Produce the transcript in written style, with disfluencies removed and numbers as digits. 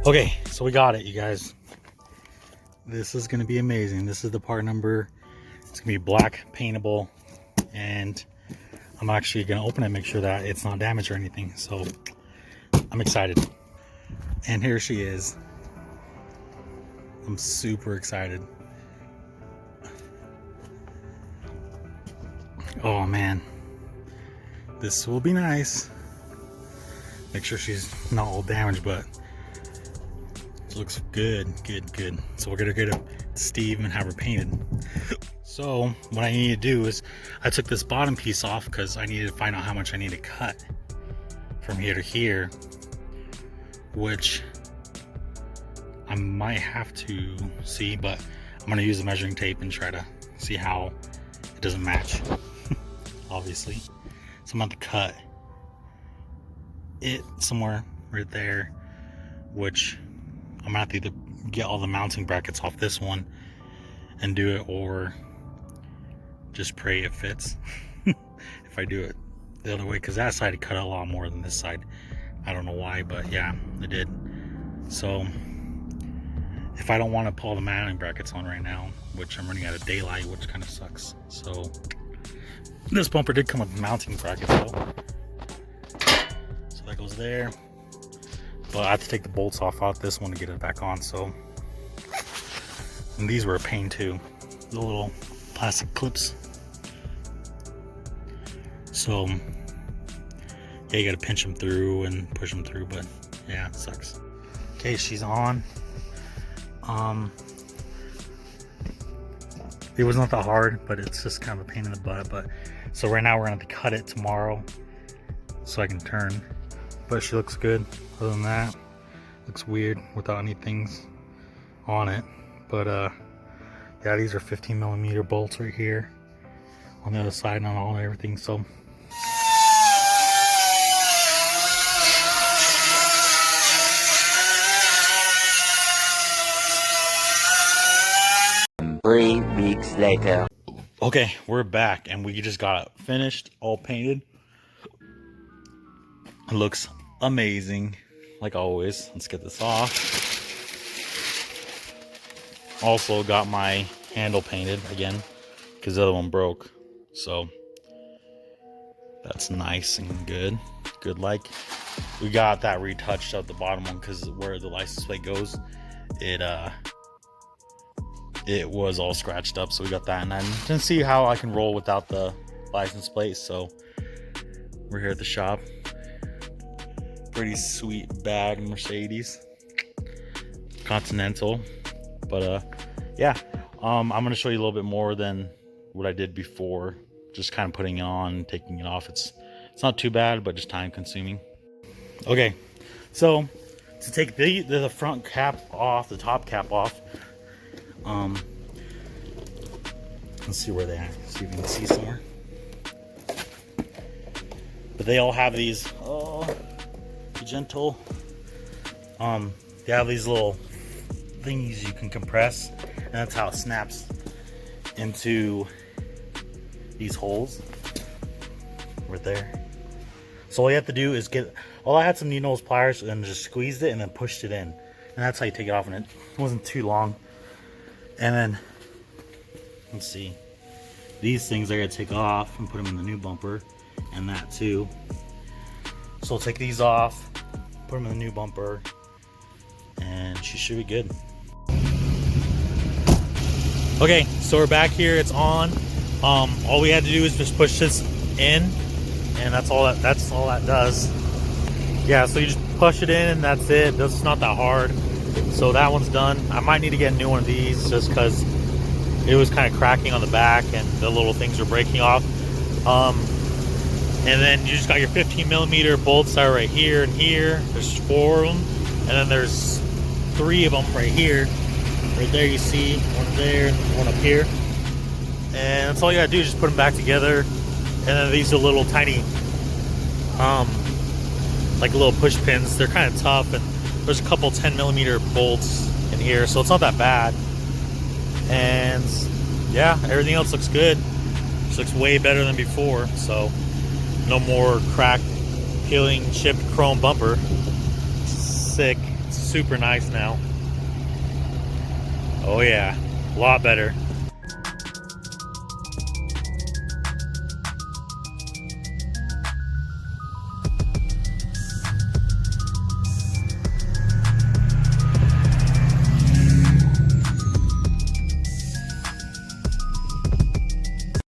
Okay, so we got it, you guys. This is gonna be amazing. This is the part number. It's gonna be black paintable, and I'm actually gonna open it, make sure that it's not damaged or anything. So I'm excited. And here she is. I'm super excited. Oh man, this will be nice. Make sure she's not all damaged, but it looks good. So we're gonna get it to Steve and have her painted. So what I need to do is, I took this bottom piece off because I needed to find out how much I need to cut from here to here, which I might have to see, but I'm gonna use the measuring tape and try to see how it doesn't match. Obviously, so I'm going to cut it somewhere right there, which I'm gonna have to either get all the mounting brackets off this one and do it, or just pray it fits if I do it the other way, because that side I cut a lot more than this side. I don't know why, but yeah, it did. So if I don't want to pull the mounting brackets on right now, which I'm running out of daylight, which kind of sucks. So this bumper did come with mounting brackets though, so that goes there. But I have to take the bolts off out this one to get it back on. So, and these were a pain too, the little plastic clips. So yeah, you got to pinch them through and push them through, but yeah, it sucks. Okay, she's on. It was not that hard, but it's just kind of a pain in the butt. But so right now we're gonna have to cut it tomorrow so I can turn. But she looks good. Other than that, looks weird without any things on it. But yeah, these are 15mm bolts right here on the other side and on all everything. So Three weeks later. okay, we're back and we just got it finished, all painted. It looks amazing, like always. Let's get this off. Also got my handle painted again because the other one broke. So that's nice and good. Good, like we got that retouched at the bottom one because where the license plate goes, it was all scratched up, so we got that. And I didn't see how I can roll without the license plate, so we're here at the shop. Pretty sweet bag Mercedes Continental. But yeah, I'm gonna show you a little bit more than what I did before, just kind of putting it on, taking it off. It's not too bad, but just time consuming. Okay, so to take the front cap off, the top cap off, let's see where they are, see if you can see somewhere. But they all have these, oh, be gentle. They have these little things you can compress, and that's how it snaps into these holes right there. So all you have to do is I had some needle nose pliers and just squeezed it and then pushed it in, and that's how you take it off. And it wasn't too long. And then let's see, these things I gotta take off and put them in the new bumper, and that too. So I'll take these off, put them in the new bumper, and she should be good. Okay, so we're back here, it's on. All we had to do is just push this in, and that's all that does. Yeah, so you just push it in and that's it. It's not that hard. So that one's done. I might need to get a new one of these just because it was kind of cracking on the back and the little things are breaking off. And then you just got your 15mm bolts that are right here and here. There's 4 of them, and then there's 3 of them right here. Right there you see one there and one up here. And that's all you gotta do, just put them back together. And then these are little tiny, like little push pins. They're kind of tough, and there's a couple 10mm bolts in here, so it's not that bad. And yeah, everything else looks good. This looks way better than before, so no more crack, peeling, chipped chrome bumper. Sick, super super nice now. Oh yeah, a lot better.